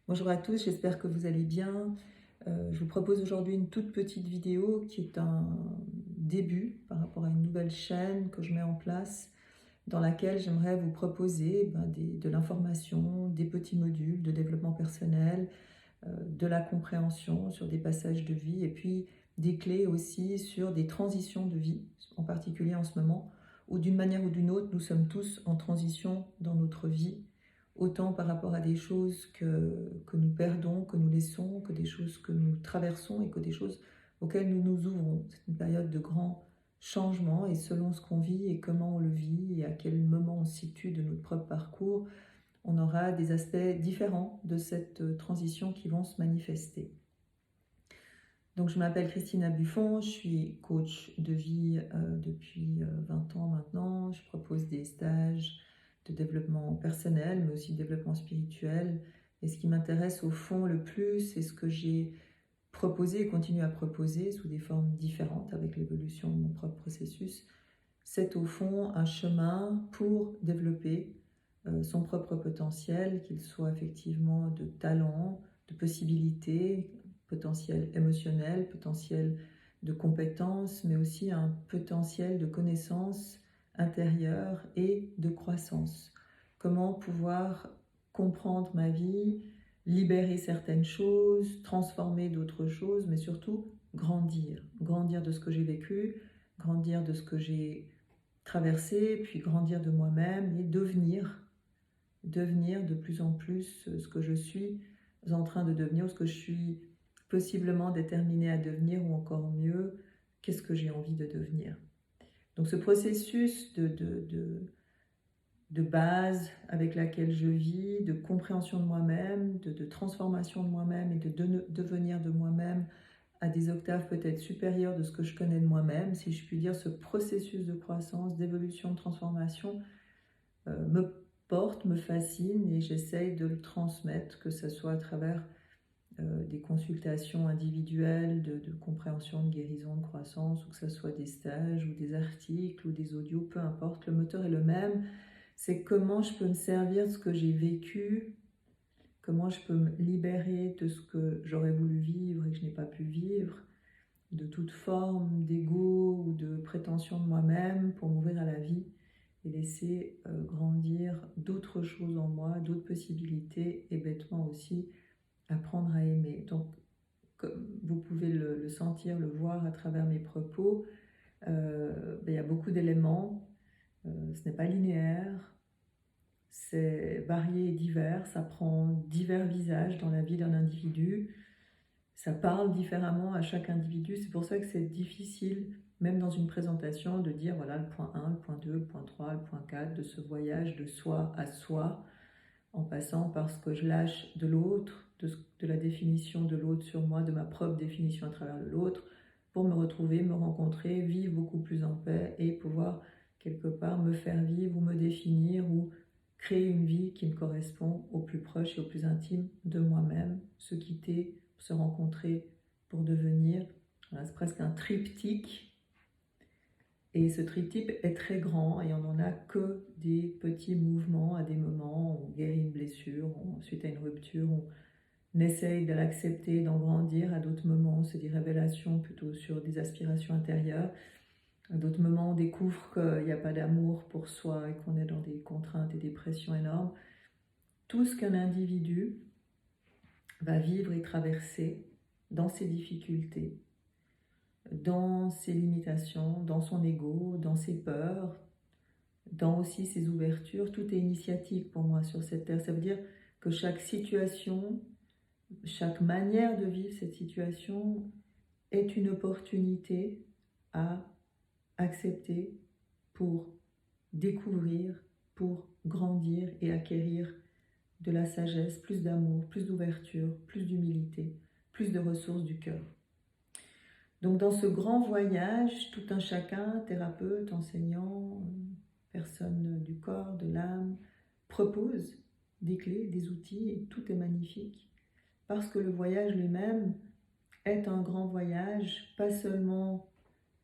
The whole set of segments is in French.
Bonjour à tous, j'espère que vous allez bien. Je vous propose aujourd'hui une toute petite vidéo qui est un début par rapport à une nouvelle chaîne que je mets en place dans laquelle j'aimerais vous proposer de l'information, des petits modules de développement personnel, de la compréhension sur des passages de vie et puis des clés aussi sur des transitions de vie, en particulier en ce moment, où d'une manière ou d'une autre, nous sommes tous en transition dans notre vie, autant par rapport à des choses que nous perdons, que nous laissons, que des choses que nous traversons et que des choses auxquelles nous nous ouvrons. C'est une période de grand changement et selon ce qu'on vit et comment on le vit et à quel moment on se situe de notre propre parcours, on aura des aspects différents de cette transition qui vont se manifester. Donc, je m'appelle Christina Buffon, je suis coach de vie depuis 20 ans maintenant. Je propose des stages de développement personnel, mais aussi de développement spirituel. Et ce qui m'intéresse au fond le plus, c'est ce que j'ai proposé et continue à proposer sous des formes différentes avec l'évolution de mon propre processus. C'est au fond un chemin pour développer son propre potentiel, qu'il soit effectivement de talent, de possibilités, potentiel émotionnel, potentiel de compétences, mais aussi un potentiel de connaissances intérieures et de croissance. Comment pouvoir comprendre ma vie, libérer certaines choses, transformer d'autres choses, mais surtout grandir. Grandir de ce que j'ai vécu, grandir de ce que j'ai traversé, puis grandir de moi-même et devenir de plus en plus ce que je suis en train de devenir, ou ce que je suis possiblement déterminée à devenir, ou encore mieux, qu'est-ce que j'ai envie de devenir. Donc ce processus de base avec laquelle je vis, de compréhension de moi-même, de transformation de moi-même et de devenir de moi-même à des octaves peut-être supérieures de ce que je connais de moi-même, si je puis dire, ce processus de croissance, d'évolution, de transformation me porte, me fascine et j'essaye de le transmettre, que ce soit à travers des consultations individuelles de compréhension, de guérison, de croissance, ou que ce soit des stages ou des articles ou des audios, peu importe, le moteur est le même. C'est comment je peux me servir de ce que j'ai vécu, comment je peux me libérer de ce que j'aurais voulu vivre et que je n'ai pas pu vivre, de toute forme d'ego ou de prétention de moi-même, pour m'ouvrir à la vie et laisser grandir d'autres choses en moi, d'autres possibilités, et bêtement aussi apprendre à aimer. Donc, comme vous pouvez le sentir, le voir à travers mes propos, il y a beaucoup d'éléments, ce n'est pas linéaire, c'est varié et divers, ça prend divers visages dans la vie d'un individu, ça parle différemment à chaque individu, c'est pour ça que c'est difficile, même dans une présentation, de dire voilà le point 1, le point 2, le point 3, le point 4 de ce voyage de soi à soi, en passant par ce que je lâche de l'autre, de la définition de l'autre sur moi, de ma propre définition à travers l'autre, pour me retrouver, me rencontrer, vivre beaucoup plus en paix et pouvoir quelque part me faire vivre ou me définir ou créer une vie qui me correspond au plus proche et au plus intime de moi-même, se quitter, se rencontrer pour devenir. Voilà, c'est presque un triptyque. Et ce triptyque est très grand et on n'en a que des petits mouvements à des moments. On guérit une blessure, suite à une rupture, on essaye de l'accepter, d'en grandir. À d'autres moments, c'est des révélations plutôt sur des aspirations intérieures. À d'autres moments, on découvre qu'il n'y a pas d'amour pour soi et qu'on est dans des contraintes et des pressions énormes. Tout ce qu'un individu va vivre et traverser dans ses difficultés, dans ses limitations, dans son ego, dans ses peurs, dans aussi ses ouvertures, tout est initiatique pour moi sur cette terre. Ça veut dire que chaque situation, chaque manière de vivre cette situation est une opportunité à accepter pour découvrir, pour grandir et acquérir de la sagesse, plus d'amour, plus d'ouverture, plus d'humilité, plus de ressources du cœur. Donc dans ce grand voyage, tout un chacun, thérapeute, enseignant, personne du corps, de l'âme, propose des clés, des outils, et tout est magnifique. Parce que le voyage lui-même est un grand voyage, pas seulement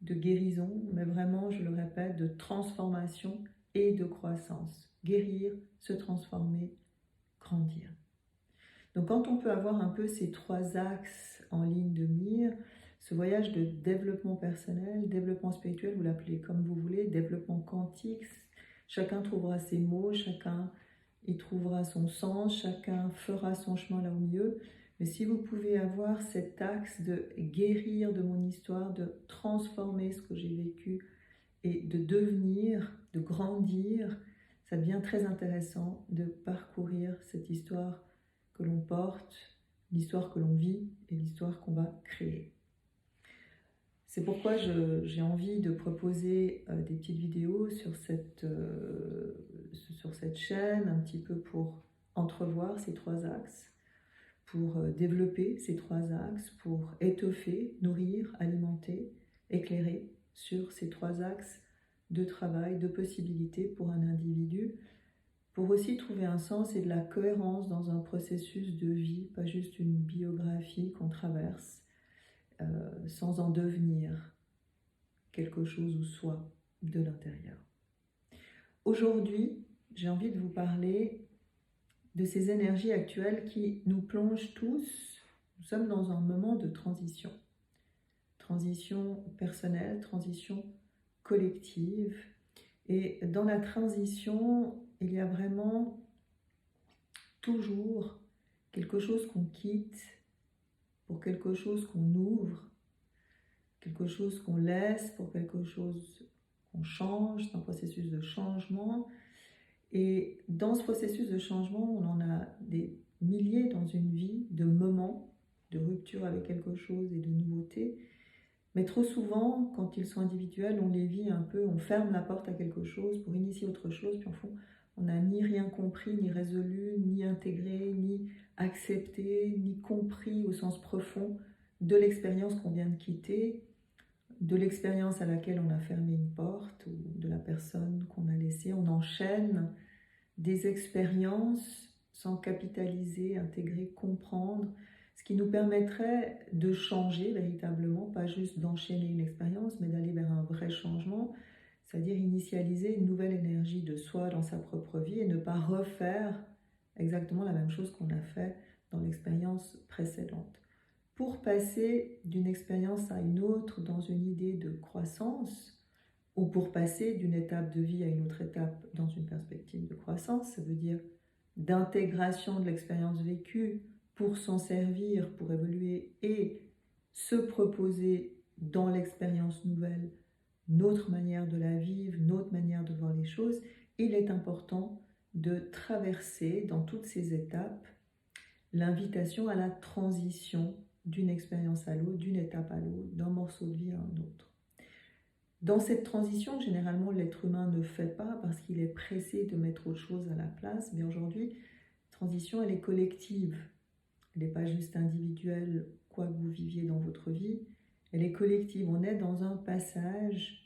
de guérison, mais vraiment, je le répète, de transformation et de croissance. Guérir, se transformer, grandir. Donc quand on peut avoir un peu ces 3 axes en ligne de mire, ce voyage de développement personnel, développement spirituel, vous l'appelez comme vous voulez, développement quantique, chacun trouvera ses mots, chacun y trouvera son sens, chacun fera son chemin là au milieu. Mais si vous pouvez avoir cet axe de guérir de mon histoire, de transformer ce que j'ai vécu et de devenir, de grandir, ça devient très intéressant de parcourir cette histoire que l'on porte, l'histoire que l'on vit et l'histoire qu'on va créer. C'est pourquoi j'ai envie de proposer des petites vidéos sur cette chaîne, un petit peu pour entrevoir ces 3 axes, pour développer ces 3 axes, pour étoffer, nourrir, alimenter, éclairer sur ces 3 axes de travail, de possibilités pour un individu, pour aussi trouver un sens et de la cohérence dans un processus de vie, pas juste une biographie qu'on traverse, sans en devenir quelque chose ou soi de l'intérieur. Aujourd'hui, j'ai envie de vous parler de ces énergies actuelles qui nous plongent tous. Nous sommes dans un moment de transition. Transition personnelle, transition collective. Et dans la transition, il y a vraiment toujours quelque chose qu'on quitte pour quelque chose qu'on ouvre, quelque chose qu'on laisse pour quelque chose qu'on change, c'est un processus de changement. Et dans ce processus de changement, on en a des milliers dans une vie, de moments de rupture avec quelque chose et de nouveauté. Mais trop souvent, quand ils sont individuels, on les vit un peu, on ferme la porte à quelque chose pour initier autre chose, puis en fond, on n'a ni rien compris, ni résolu, ni intégré, ni accepté, ni compris au sens profond de l'expérience qu'on vient de quitter, de l'expérience à laquelle on a fermé une porte ou de la personne qu'on a laissée. On enchaîne des expériences sans capitaliser, intégrer, comprendre, ce qui nous permettrait de changer véritablement, pas juste d'enchaîner une expérience, mais d'aller vers un vrai changement, c'est-à-dire initialiser une nouvelle énergie de soi dans sa propre vie et ne pas refaire exactement la même chose qu'on a fait dans l'expérience précédente. Pour passer d'une expérience à une autre dans une idée de croissance, ou pour passer d'une étape de vie à une autre étape dans une perspective de croissance, ça veut dire d'intégration de l'expérience vécue pour s'en servir, pour évoluer et se proposer dans l'expérience nouvelle notre manière de la vivre, notre manière de voir les choses. Il est important de traverser dans toutes ces étapes l'invitation à la transition d'une expérience à l'autre, d'une étape à l'autre, d'un morceau de vie à un autre. Dans cette transition, généralement, l'être humain ne fait pas parce qu'il est pressé de mettre autre chose à la place. Mais aujourd'hui, la transition, elle est collective. Elle n'est pas juste individuelle, quoi que vous viviez dans votre vie. Elle est collective. On est dans un passage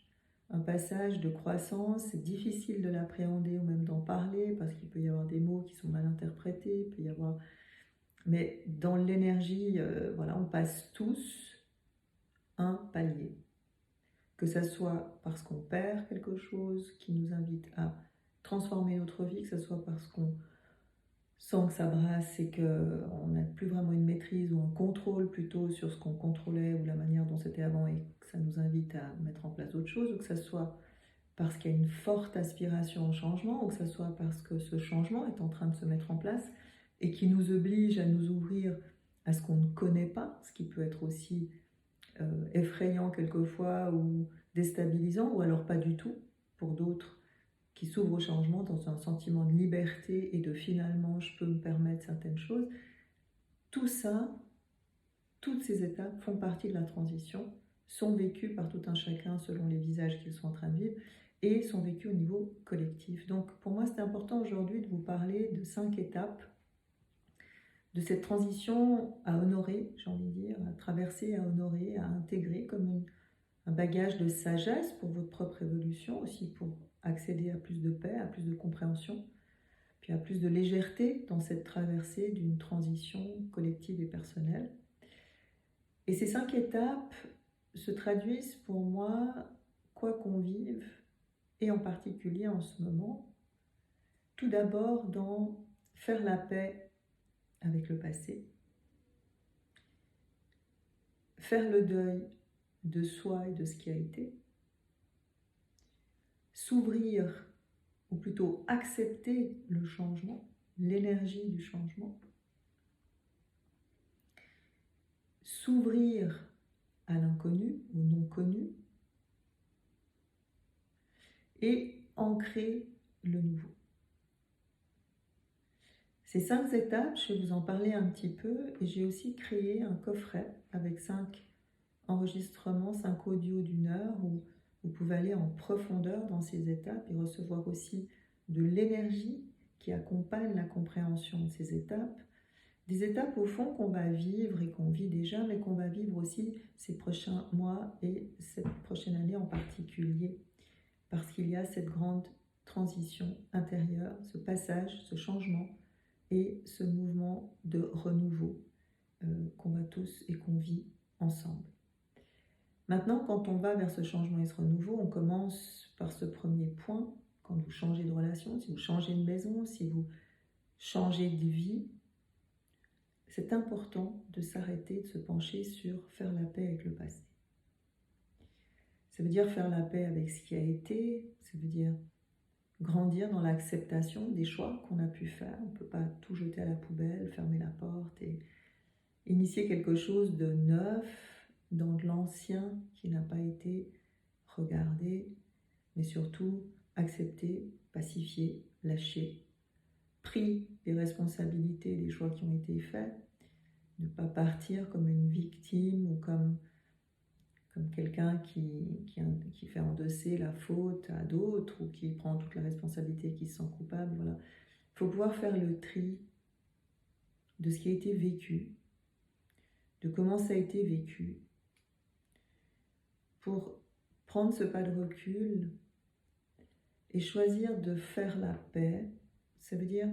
de croissance. C'est difficile de l'appréhender ou même d'en parler parce qu'il peut y avoir des mots qui sont mal interprétés. Il peut y avoir... Mais dans l'énergie, voilà, on passe tous un palier. Que ce soit parce qu'on perd quelque chose qui nous invite à transformer notre vie, que ce soit parce qu'on sent que ça brasse et qu'on n'a plus vraiment une maîtrise ou un contrôle plutôt sur ce qu'on contrôlait ou la manière dont c'était avant et que ça nous invite à mettre en place autre chose, ou que ce soit parce qu'il y a une forte aspiration au changement, ou que ce soit parce que ce changement est en train de se mettre en place et qui nous oblige à nous ouvrir à ce qu'on ne connaît pas, ce qui peut être aussi effrayant quelquefois ou déstabilisant, ou alors pas du tout pour d'autres qui s'ouvrent au changement dans un sentiment de liberté et de finalement je peux me permettre certaines choses. Tout ça, toutes ces étapes font partie de la transition, sont vécues par tout un chacun selon les visages qu'ils sont en train de vivre et sont vécues au niveau collectif. Donc pour moi c'est important aujourd'hui de vous parler de 5 étapes de cette transition à honorer, j'ai envie de dire, à traverser, à honorer, à intégrer comme un bagage de sagesse pour votre propre évolution, aussi pour accéder à plus de paix, à plus de compréhension, puis à plus de légèreté dans cette traversée d'une transition collective et personnelle. Et ces 5 étapes se traduisent pour moi, quoi qu'on vive, et en particulier en ce moment, tout d'abord dans faire la paix avec le passé, faire le deuil de soi et de ce qui a été, s'ouvrir, ou plutôt accepter le changement, l'énergie du changement, s'ouvrir à l'inconnu, au non connu, et ancrer le nouveau. Ces 5 étapes, je vais vous en parler un petit peu, et j'ai aussi créé un coffret avec 5 enregistrements, 5 audios d'1 heure, où vous pouvez aller en profondeur dans ces étapes et recevoir aussi de l'énergie qui accompagne la compréhension de ces étapes. Des étapes au fond qu'on va vivre et qu'on vit déjà, mais qu'on va vivre aussi ces prochains mois et cette prochaine année en particulier, parce qu'il y a cette grande transition intérieure, ce passage, ce changement et ce mouvement de renouveau qu'on va tous et qu'on vit ensemble. Maintenant, quand on va vers ce changement et ce renouveau, on commence par ce premier point. Quand vous changez de relation, si vous changez de maison, si vous changez de vie, c'est important de s'arrêter, de se pencher sur faire la paix avec le passé. Ça veut dire faire la paix avec ce qui a été, ça veut dire grandir dans l'acceptation des choix qu'on a pu faire. On ne peut pas tout jeter à la poubelle, fermer la porte et initier quelque chose de neuf dans de l'ancien qui n'a pas été regardé, mais surtout accepter, pacifier, lâcher, pris des responsabilités des choix qui ont été faits, ne pas partir comme une victime ou comme quelqu'un qui fait endosser la faute à d'autres ou qui prend toute la responsabilité, qui se sent coupable. Voilà. Il faut pouvoir faire le tri de ce qui a été vécu, de comment ça a été vécu, pour prendre ce pas de recul et choisir de faire la paix. Ça veut dire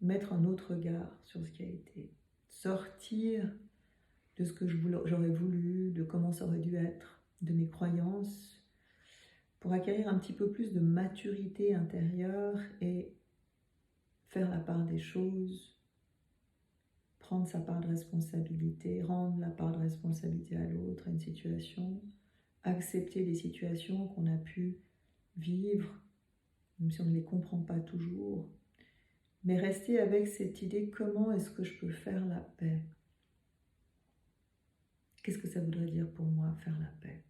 mettre un autre regard sur ce qui a été, sortir de ce que j'aurais voulu, de comment ça aurait dû être, de mes croyances, pour acquérir un petit peu plus de maturité intérieure et faire la part des choses, prendre sa part de responsabilité, rendre la part de responsabilité à l'autre, à une situation, accepter les situations qu'on a pu vivre, même si on ne les comprend pas toujours, mais rester avec cette idée, comment est-ce que je peux faire la paix? Qu'est-ce que ça voudrait dire pour moi, faire la paix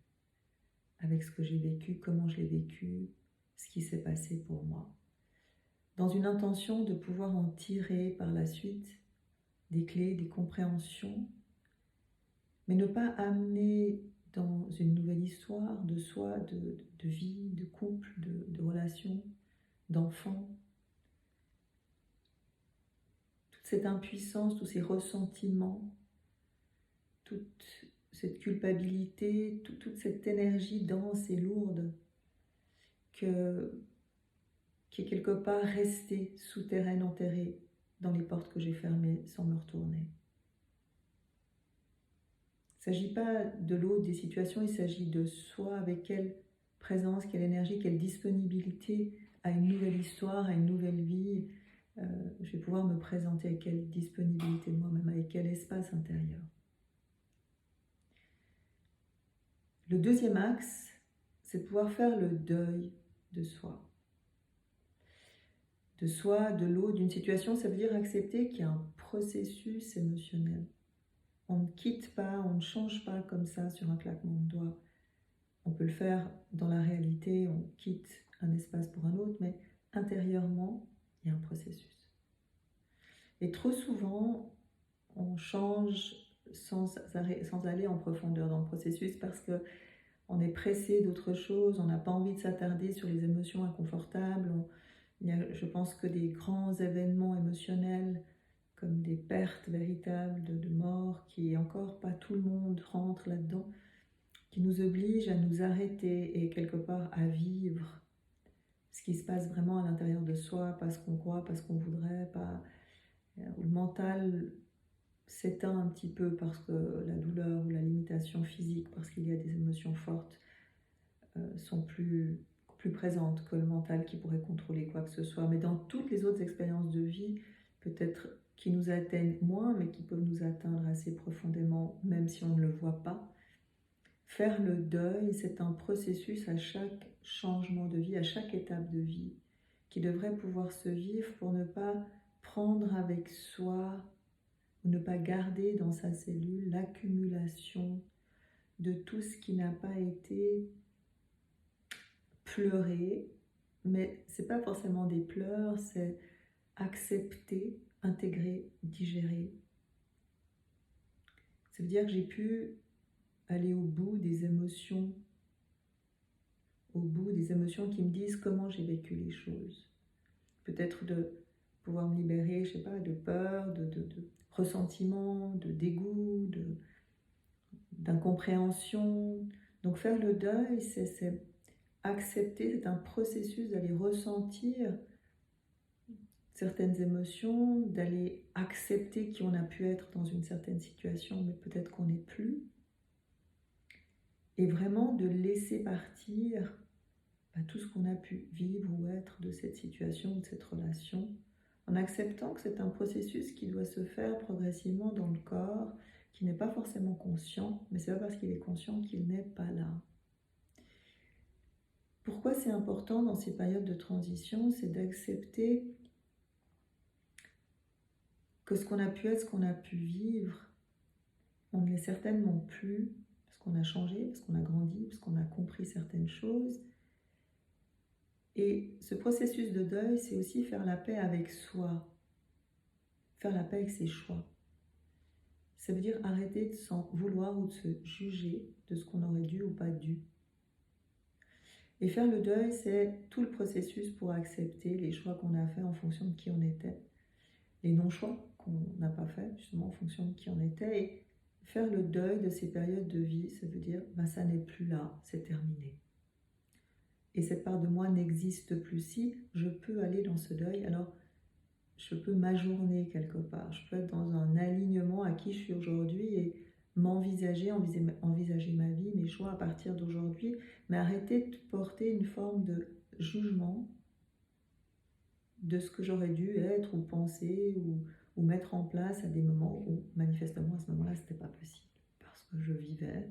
avec ce que j'ai vécu, comment je l'ai vécu, ce qui s'est passé pour moi, dans une intention de pouvoir en tirer par la suite des clés, des compréhensions, mais ne pas amener dans une nouvelle histoire de soi, de vie, de couple, de relation, d'enfant, toute cette impuissance, tous ces ressentiments, toute cette culpabilité, toute cette énergie dense et lourde qui est quelque part restée souterraine, enterrée dans les portes que j'ai fermées sans me retourner. Il ne s'agit pas de l'autre, des situations, il s'agit de soi, avec quelle présence, quelle énergie, quelle disponibilité à une nouvelle histoire, à une nouvelle vie. Je vais pouvoir me présenter avec quelle disponibilité de moi-même, avec quel espace intérieur. Le deuxième axe, c'est de pouvoir faire le deuil de soi. De soi, de l'autre, d'une situation, ça veut dire accepter qu'il y a un processus émotionnel. On ne quitte pas, on ne change pas comme ça sur un claquement de doigts. On peut le faire dans la réalité, on quitte un espace pour un autre, mais intérieurement, il y a un processus. Et trop souvent, on change sans aller en profondeur dans le processus parce qu'on est pressé d'autre chose, on n'a pas envie de s'attarder sur les émotions inconfortables. Il n'y a, je pense, que des grands événements émotionnels comme des pertes véritables de mort, qui encore pas tout le monde rentre là-dedans, qui nous obligent à nous arrêter et quelque part à vivre ce qui se passe vraiment à l'intérieur de soi, pas ce qu'on croit, pas ce qu'on voudrait, pas... où le mental s'éteint un petit peu parce que la douleur ou la limitation physique, parce qu'il y a des émotions fortes, sont plus présentes que le mental qui pourrait contrôler quoi que ce soit. Mais dans toutes les autres expériences de vie, peut-être qui nous atteignent moins, mais qui peuvent nous atteindre assez profondément, même si on ne le voit pas. Faire le deuil, c'est un processus à chaque changement de vie, à chaque étape de vie, qui devrait pouvoir se vivre pour ne pas prendre avec soi, ou ne pas garder dans sa cellule l'accumulation de tout ce qui n'a pas été pleuré, mais c'est pas forcément des pleurs, c'est accepter, intégrer, digérer. Ça veut dire que j'ai pu aller au bout des émotions qui me disent comment j'ai vécu les choses. Peut-être de pouvoir me libérer, je sais pas, de peur, de ressentiment, de dégoût, d'incompréhension. Donc faire le deuil, c'est accepter, c'est un processus d'aller ressentir certaines émotions, d'aller accepter qui on a pu être dans une certaine situation, mais peut-être qu'on n'est plus. Et vraiment de laisser partir tout ce qu'on a pu vivre ou être de cette situation ou de cette relation, en acceptant que c'est un processus qui doit se faire progressivement dans le corps, qui n'est pas forcément conscient, mais c'est pas parce qu'il est conscient qu'il n'est pas là. Pourquoi c'est important dans ces périodes de transition, c'est d'accepter que ce qu'on a pu être, ce qu'on a pu vivre, on ne l'est certainement plus, parce qu'on a changé, parce qu'on a grandi, parce qu'on a compris certaines choses. Et ce processus de deuil, c'est aussi faire la paix avec soi, faire la paix avec ses choix. Ça veut dire arrêter de s'en vouloir ou de se juger de ce qu'on aurait dû ou pas dû. Et faire le deuil, c'est tout le processus pour accepter les choix qu'on a faits en fonction de qui on était, les non-choix qu'on n'a pas faits justement en fonction de qui on était. Et faire le deuil de ces périodes de vie, ça veut dire ça n'est plus là, c'est terminé. Et cette part de moi n'existe plus. Si je peux aller dans ce deuil, alors je peux m'ajourner quelque part. Je peux être dans un alignement à qui je suis aujourd'hui et m'envisager, envisager ma vie, mes choix à partir d'aujourd'hui, mais arrêter de porter une forme de jugement de ce que j'aurais dû être ou penser ou mettre en place à des moments où manifestement à ce moment-là c'était pas possible parce que je vivais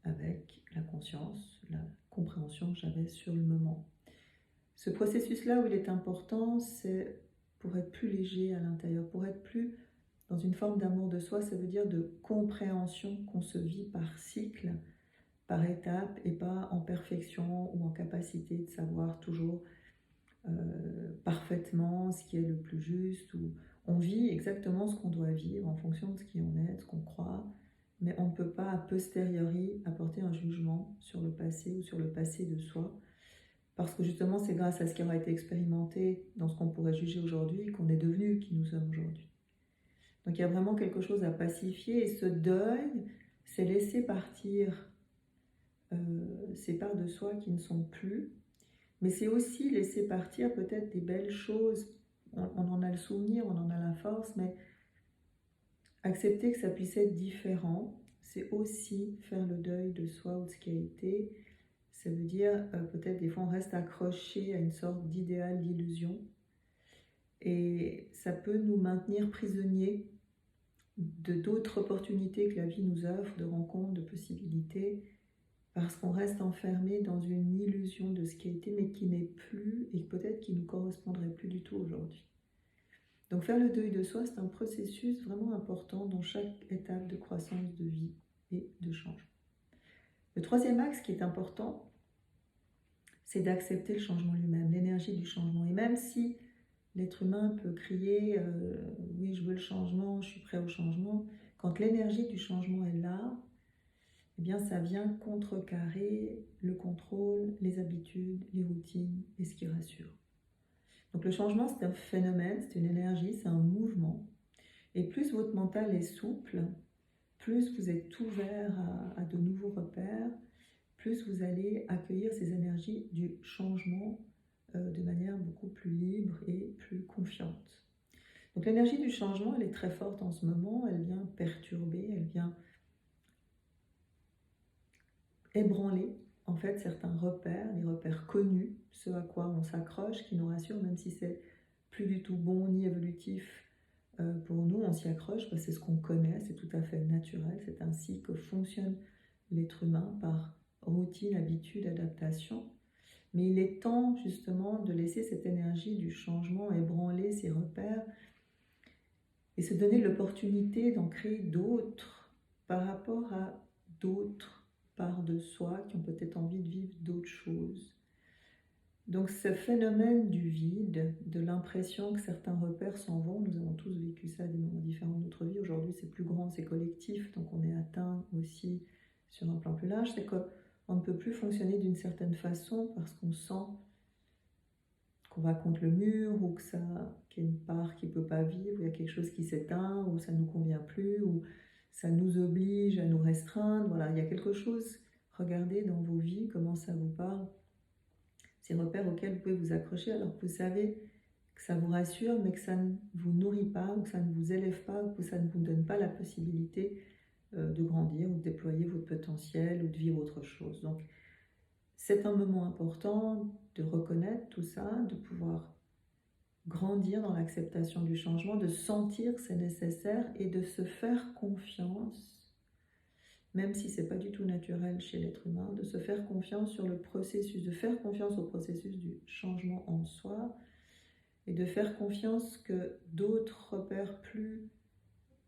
avec la conscience, la compréhension que j'avais sur le moment. Ce processus-là où il est important, c'est pour être plus léger à l'intérieur, pour être plus dans une forme d'amour de soi, ça veut dire de compréhension qu'on se vit par cycle, par étape, et pas en perfection ou en capacité de savoir toujours parfaitement ce qui est le plus juste. Ou on vit exactement ce qu'on doit vivre en fonction de ce qui on est, de ce qu'on croit, mais on ne peut pas a posteriori apporter un jugement sur le passé ou sur le passé de soi. Parce que justement, c'est grâce à ce qui aura été expérimenté dans ce qu'on pourrait juger aujourd'hui qu'on est devenu qui nous sommes aujourd'hui. Donc il y a vraiment quelque chose à pacifier et ce deuil, c'est laisser partir ces parts de soi qui ne sont plus, mais c'est aussi laisser partir peut-être des belles choses. On en a le souvenir, on en a la force, mais accepter que ça puisse être différent, c'est aussi faire le deuil de soi ou de ce qui a été. Ça veut dire, peut-être des fois on reste accroché à une sorte d'idéal, d'illusion. Et ça peut nous maintenir prisonniers de d'autres opportunités que la vie nous offre, de rencontres, de possibilités, parce qu'on reste enfermé dans une illusion de ce qui a été, mais qui n'est plus, et peut-être qui ne nous correspondrait plus du tout aujourd'hui. Donc faire le deuil de soi, c'est un processus vraiment important dans chaque étape de croissance de vie et de changement. Le troisième axe qui est important, c'est d'accepter le changement lui-même, l'énergie du changement. Et même si l'être humain peut crier oui, je veux le changement, je suis prêt au changement, quand l'énergie du changement est là, eh bien ça vient contrecarrer le contrôle, les habitudes, les routines et ce qui rassure. Donc le changement, c'est un phénomène, c'est une énergie, c'est un mouvement. Et plus votre mental est souple, plus vous êtes ouvert à de nouveaux repères, plus vous allez accueillir ces énergies du changement de manière beaucoup plus libre et plus confiante. Donc l'énergie du changement, elle est très forte en ce moment, elle vient perturber, elle vient ébranler en fait certains repères, les repères connus, ceux à quoi on s'accroche, qui nous rassurent, même si c'est plus du tout bon ni évolutif Pour nous, on s'y accroche, c'est ce qu'on connaît, c'est tout à fait naturel, c'est ainsi que fonctionne l'être humain par routine, habitude, adaptation. Mais il est temps justement de laisser cette énergie du changement ébranler ses repères et se donner l'opportunité d'en créer d'autres par rapport à d'autres parts de soi qui ont peut-être envie de vivre d'autres choses. Donc ce phénomène du vide, de l'impression que certains repères s'en vont, nous avons tous vécu ça à des moments différents de notre vie. Aujourd'hui c'est plus grand, c'est collectif, donc on est atteint aussi sur un plan plus large. C'est qu'on ne peut plus fonctionner d'une certaine façon parce qu'on sent qu'on va contre le mur ou qu'il y a une part qui ne peut pas vivre, ou il y a quelque chose qui s'éteint, ou ça ne nous convient plus, ou ça nous oblige à nous restreindre. Voilà, il y a quelque chose, regardez dans vos vies comment ça vous parle. Ces repères auxquels vous pouvez vous accrocher alors que vous savez que ça vous rassure, mais que ça ne vous nourrit pas, ou que ça ne vous élève pas, ou que ça ne vous donne pas la possibilité de grandir, ou de déployer votre potentiel, ou de vivre autre chose. Donc, c'est un moment important de reconnaître tout ça, de pouvoir grandir dans l'acceptation du changement, de sentir que c'est nécessaire et de se faire confiance, même si ce n'est pas du tout naturel chez l'être humain, de se faire confiance sur le processus, de faire confiance au processus du changement en soi et de faire confiance que d'autres repères plus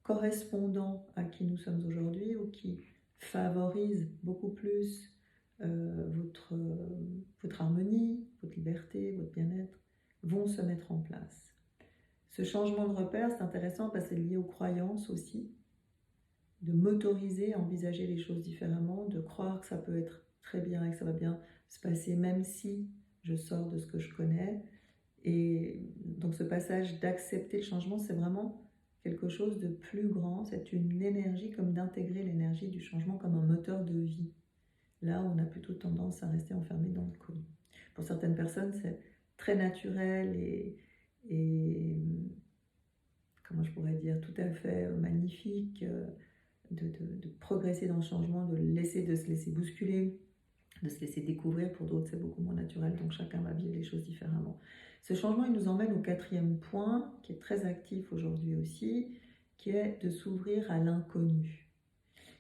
correspondants à qui nous sommes aujourd'hui ou qui favorisent beaucoup plus votre harmonie, votre liberté, votre bien-être, vont se mettre en place. Ce changement de repère, c'est intéressant parce que c'est lié aux croyances aussi, de m'autoriser à envisager les choses différemment, de croire que ça peut être très bien et que ça va bien se passer même si je sors de ce que je connais. Et donc ce passage d'accepter le changement, c'est vraiment quelque chose de plus grand, c'est une énergie, comme d'intégrer l'énergie du changement comme un moteur de vie. Là, on a plutôt tendance à rester enfermé dans le connu. Pour certaines personnes, c'est très naturel et comment je pourrais dire, tout à fait magnifique de progresser dans le changement, de se laisser bousculer, de se laisser découvrir. Pour d'autres, c'est beaucoup moins naturel, donc chacun va vivre les choses différemment. Ce changement, il nous emmène au 4e point, qui est très actif aujourd'hui aussi, qui est de s'ouvrir à l'inconnu.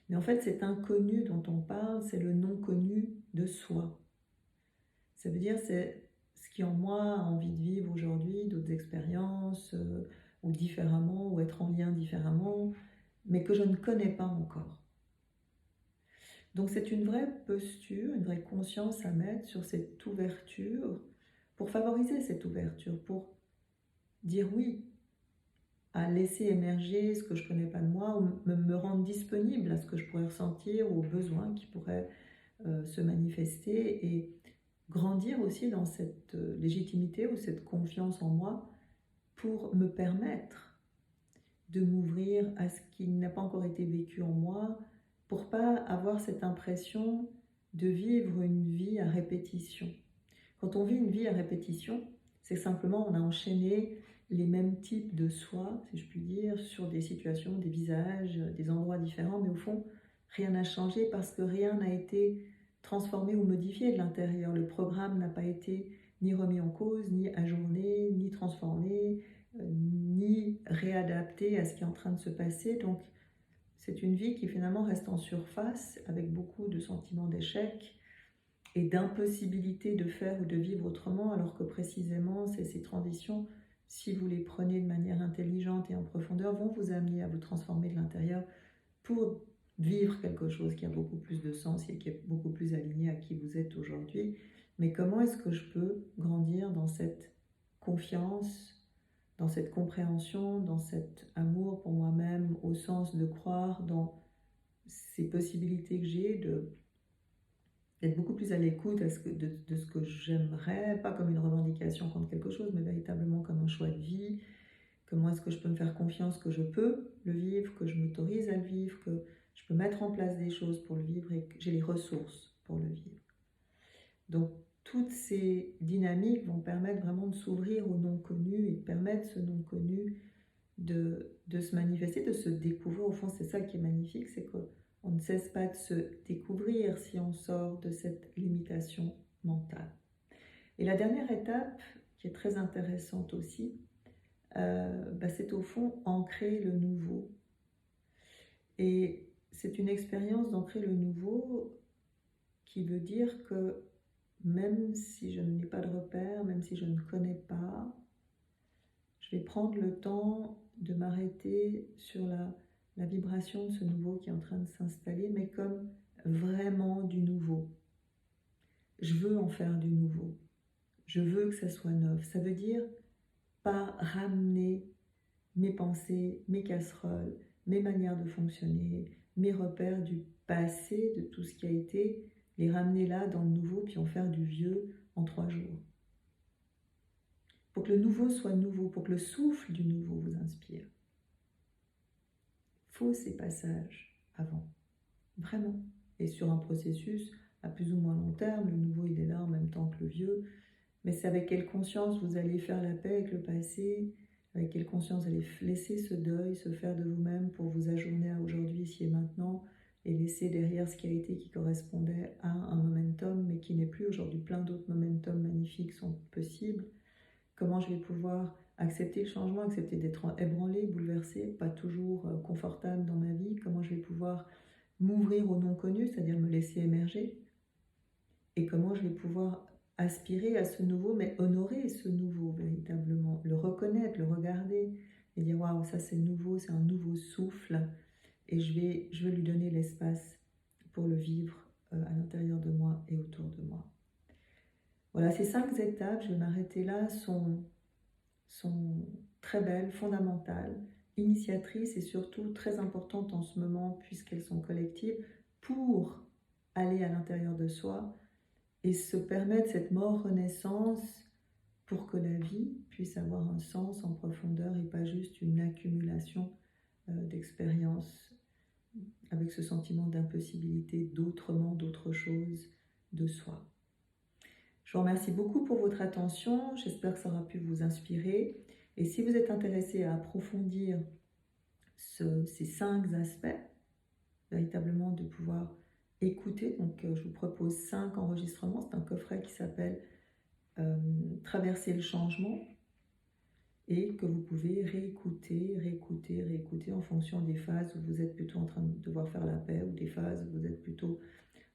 Mais en fait, cet inconnu dont on parle, c'est le non connu de soi. Ça veut dire, c'est ce qui en moi a envie de vivre aujourd'hui, d'autres expériences, ou différemment, ou être en lien différemment, mais que je ne connais pas encore. Donc c'est une vraie posture, une vraie conscience à mettre sur cette ouverture, pour favoriser cette ouverture, pour dire oui, à laisser émerger ce que je ne connais pas de moi, ou me rendre disponible à ce que je pourrais ressentir, ou aux besoins qui pourraient se manifester, et grandir aussi dans cette légitimité ou cette confiance en moi pour me permettre de m'ouvrir à ce qui n'a pas encore été vécu en moi, pour pas avoir cette impression de vivre une vie à répétition. Quand on vit une vie à répétition, c'est simplement on a enchaîné les mêmes types de soi, si je puis dire, sur des situations, des visages, des endroits différents, mais au fond, rien n'a changé parce que rien n'a été transformé ou modifié de l'intérieur. Le programme n'a pas été ni remis en cause, ni ajourné, ni transformé, ni réadapté à ce qui est en train de se passer. Donc, c'est une vie qui finalement reste en surface avec beaucoup de sentiments d'échec et d'impossibilité de faire ou de vivre autrement, alors que précisément, ces transitions, si vous les prenez de manière intelligente et en profondeur, vont vous amener à vous transformer de l'intérieur pour vivre quelque chose qui a beaucoup plus de sens et qui est beaucoup plus aligné à qui vous êtes aujourd'hui. Mais comment est-ce que je peux grandir dans cette confiance, dans cette compréhension, dans cet amour pour moi-même, au sens de croire dans ces possibilités que j'ai d'être beaucoup plus à l'écoute de ce que j'aimerais, pas comme une revendication contre quelque chose, mais véritablement comme un choix de vie. Comment est-ce que je peux me faire confiance que je peux le vivre, que je m'autorise à le vivre, que je peux mettre en place des choses pour le vivre et que j'ai les ressources pour le vivre. Donc, toutes ces dynamiques vont permettre vraiment de s'ouvrir au non-connu et de permettre ce non-connu de se manifester, de se découvrir. Au fond, c'est ça qui est magnifique, c'est qu'on ne cesse pas de se découvrir si on sort de cette limitation mentale. Et la dernière étape, qui est très intéressante aussi, c'est au fond ancrer le nouveau. Et c'est une expérience d'ancrer le nouveau qui veut dire que même si je n'ai pas de repère, même si je ne connais pas, je vais prendre le temps de m'arrêter sur la vibration de ce nouveau qui est en train de s'installer, mais comme vraiment du nouveau. Je veux en faire du nouveau. Je veux que ça soit neuf. Ça veut dire pas ramener mes pensées, mes casseroles, mes manières de fonctionner, mes repères du passé, de tout ce qui a été, les ramener là dans le nouveau, puis en faire du vieux en 3 jours. Pour que le nouveau soit nouveau, pour que le souffle du nouveau vous inspire. Faut ces passages avant, vraiment. Et sur un processus à plus ou moins long terme, le nouveau il est là en même temps que le vieux, mais c'est avec quelle conscience vous allez faire la paix avec le passé, avec quelle conscience vous allez laisser ce deuil se faire de vous-même pour vous ajourner à aujourd'hui, ici et maintenant, et laisser derrière ce qui a été qui correspondait à un momentum, mais qui n'est plus aujourd'hui. Plein d'autres momentum magnifiques sont possibles. Comment je vais pouvoir accepter le changement, accepter d'être ébranlé, bouleversé, pas toujours confortable dans ma vie. Comment je vais pouvoir m'ouvrir au non-connu, c'est-à-dire me laisser émerger. Et comment je vais pouvoir aspirer à ce nouveau, mais honorer ce nouveau véritablement, le reconnaître, le regarder et dire waouh, ça c'est nouveau, c'est un nouveau souffle et je vais lui donner l'espace pour le vivre à l'intérieur de moi et autour de moi. Voilà, ces 5 étapes, je vais m'arrêter là, sont très belles, fondamentales, initiatrices et surtout très importantes en ce moment puisqu'elles sont collectives pour aller à l'intérieur de soi et se permettre cette mort-renaissance pour que la vie puisse avoir un sens en profondeur et pas juste une accumulation d'expériences avec ce sentiment d'impossibilité d'autrement, d'autre chose, de soi. Je vous remercie beaucoup pour votre attention, j'espère que ça aura pu vous inspirer. Et si vous êtes intéressé à approfondir ces 5 aspects, véritablement de pouvoir écouter, donc je vous propose 5 enregistrements, c'est un coffret qui s'appelle Traverser le changement et que vous pouvez réécouter en fonction des phases où vous êtes plutôt en train de devoir faire la paix ou des phases où vous êtes plutôt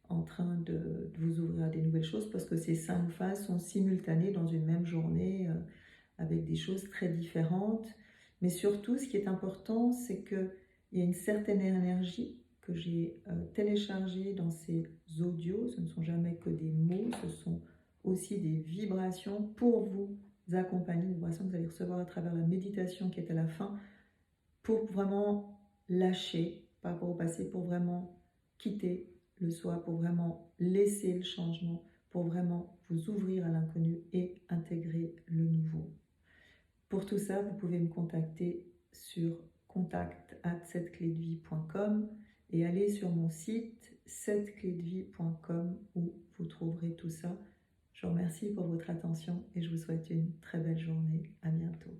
en train de vous ouvrir à des nouvelles choses parce que ces 5 phases sont simultanées dans une même journée avec des choses très différentes. Mais surtout, ce qui est important, c'est qu'il y a une certaine énergie que j'ai téléchargée dans ces audios. Ce ne sont jamais que des mots, ce sont aussi des vibrations pour vous accompagner, des vibrations que vous allez recevoir à travers la méditation qui est à la fin, pour vraiment lâcher par rapport au passé, pour vraiment quitter le soi, pour vraiment laisser le changement, pour vraiment vous ouvrir à l'inconnu et intégrer le nouveau. Pour tout ça, vous pouvez me contacter sur contact@7clesdevie.com et aller sur mon site 7clesdevie.com où vous trouverez tout ça. Je vous remercie pour votre attention et je vous souhaite une très belle journée. À bientôt.